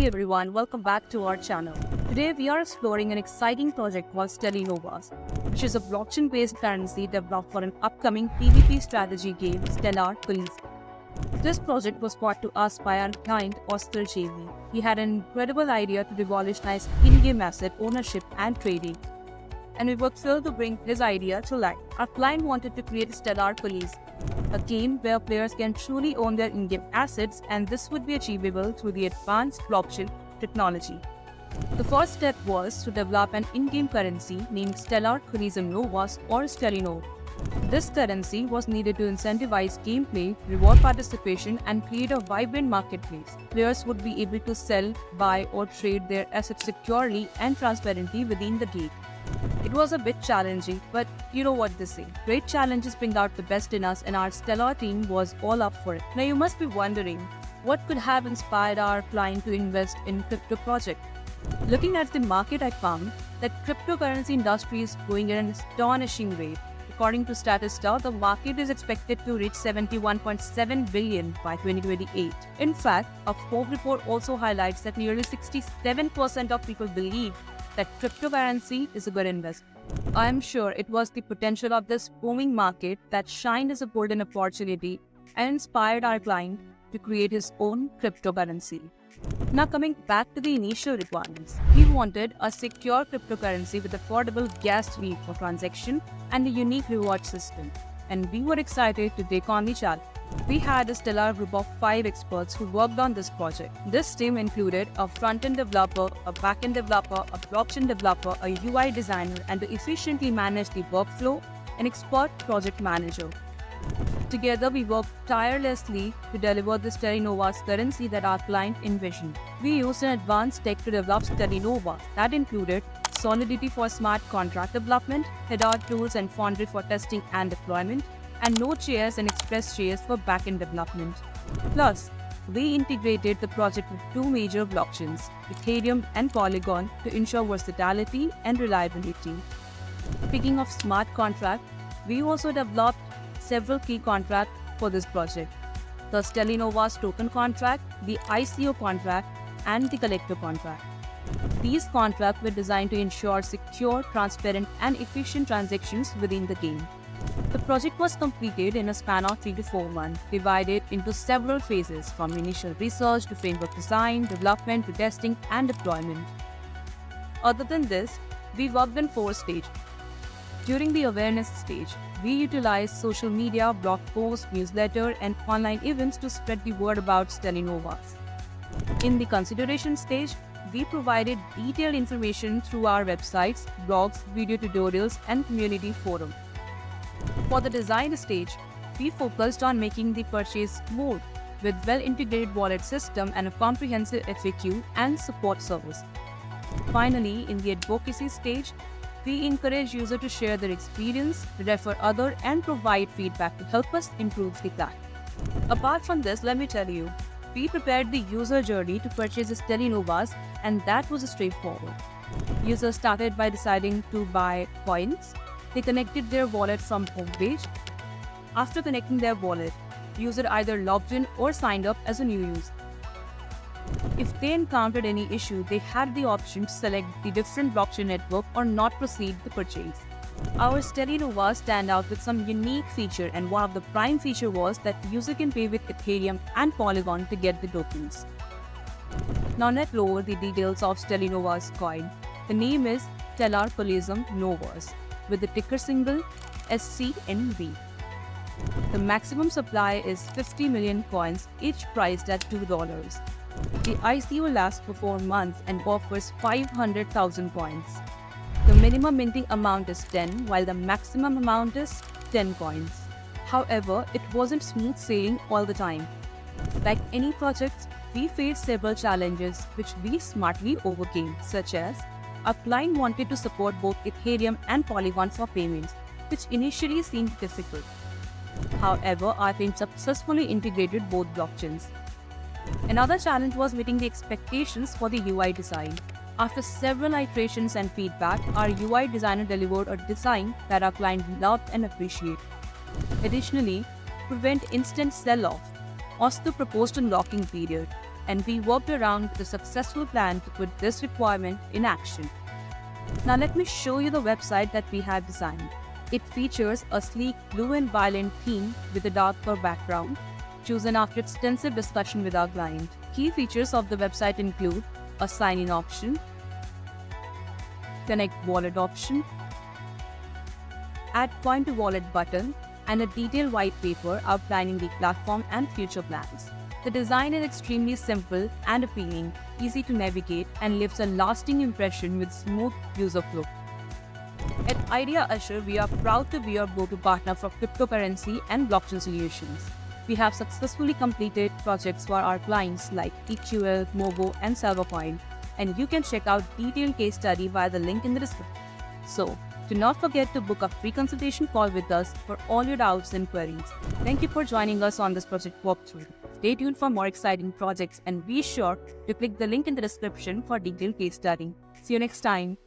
Hey everyone, welcome back to our channel. Today we are exploring an exciting project called Stellinovas, which is a blockchain-based currency developed for an upcoming PvP strategy game, Stellar Police. This project was brought to us by our client Oscar Jamie. He had an incredible idea to revolutionize in-game asset ownership and trading, and we were thrilled to bring his idea to life. Our client wanted to create Stellar Police, a game where players can truly own their in-game assets, and this would be achievable through the advanced blockchain technology. The first step was to develop an in-game currency named Stellar Tourism Novas or Stellinov. This currency was needed to incentivize gameplay, reward participation, and create a vibrant marketplace. Players would be able to sell, buy, or trade their assets securely and transparently within the game. It was a bit challenging, but you know what they say. Great challenges bring out the best in us, and our Stellar team was all up for it. Now you must be wondering, what could have inspired our client to invest in crypto project? Looking at the market, I found that cryptocurrency industry is growing at an astonishing rate. According to Statista, the market is expected to reach 71.7 billion by 2028. In fact, a Forbes report also highlights that nearly 67% of people believe that cryptocurrency is a good investment. I am sure it was the potential of this booming market that shined as a golden opportunity and inspired our client to create his own cryptocurrency. Now coming back to the initial requirements, we wanted a secure cryptocurrency with affordable gas fee for transaction and a unique reward system, and we were excited to take on the challenge. We had a stellar group of 5 experts who worked on this project. This team included a front-end developer, a back-end developer, a blockchain developer, a UI designer, and to efficiently manage the workflow, an expert project manager. Together, we worked tirelessly to deliver the Stellinovas currency that our client envisioned. We used an advanced tech to develop Stellinovas that included Solidity for smart contract development, Hedera tools and Foundry for testing and deployment, and Node.js and Express.js for backend development. Plus, we integrated the project with 2 major blockchains, Ethereum and Polygon, to ensure versatility and reliability. Speaking of smart contract, we also developed several key contracts for this project: the Stellinovas token contract, the ICO contract, and the collector contract. These contracts were designed to ensure secure, transparent, and efficient transactions within the game. The project was completed in a span of 3 to 4 months, divided into several phases from initial research to framework design, development to testing and deployment. Other than this, we worked in 4 stages. During the awareness stage, we utilized social media, blog posts, newsletter, and online events to spread the word about Stellinovas. In the consideration stage, we provided detailed information through our websites, blogs, video tutorials, and community forum. For the design stage, we focused on making the purchase smooth with well-integrated wallet system and a comprehensive FAQ and support service. Finally, in the advocacy stage, we encourage users to share their experience, refer others, and provide feedback to help us improve the plan. Apart from this, let me tell you, we prepared the user journey to purchase the Stellinovas, and that was straightforward. Users started by deciding to buy coins. They connected their wallet from homepage. After connecting their wallet, user either logged in or signed up as a new user. If they encountered any issue, they had the option to select the different blockchain network or not proceed the purchase. Our Stellinovas stand out with some unique feature, and one of the prime feature was that the user can pay with Ethereum and Polygon to get the tokens. Now let's go over the details of Stellinovas coin. The name is Stellar Tourism Novas with the ticker symbol SCNV. The maximum supply is 50 million coins, each priced at $2. The ICO lasts for 4 months and offers 500,000 coins. The minimum minting amount is 10, while the maximum amount is 10 coins. However, it wasn't smooth sailing all the time. Like any project, we faced several challenges which we smartly overcame, such as our client wanted to support both Ethereum and Polygon for payments, which initially seemed difficult. However, our team successfully integrated both blockchains. Another challenge was meeting the expectations for the UI design. After several iterations and feedback, our UI designer delivered a design that our client loved and appreciated. Additionally, to prevent instant sell-off, Oscar proposed a locking period. and we worked around with a successful plan to put this requirement in action. Now let me show you the website that we have designed. It features a sleek blue and violet theme with a darker background, chosen after extensive discussion with our client. Key features of the website include a sign-in option, connect wallet option, add point to wallet button, and a detailed white paper outlining the platform and future plans. The design is extremely simple and appealing, easy to navigate, and leaves a lasting impression with smooth user flow. At Idea Usher, we are proud to be your go-to partner for cryptocurrency and blockchain solutions. We have successfully completed projects for our clients like EQL, Mobo, and Silvercoin, and you can check out detailed case study via the link in the description. So, do not forget to book a free consultation call with us for all your doubts and queries. Thank you for joining us on this project walkthrough. Stay tuned for more exciting projects and be sure to click the link in the description for detailed case study. See you next time.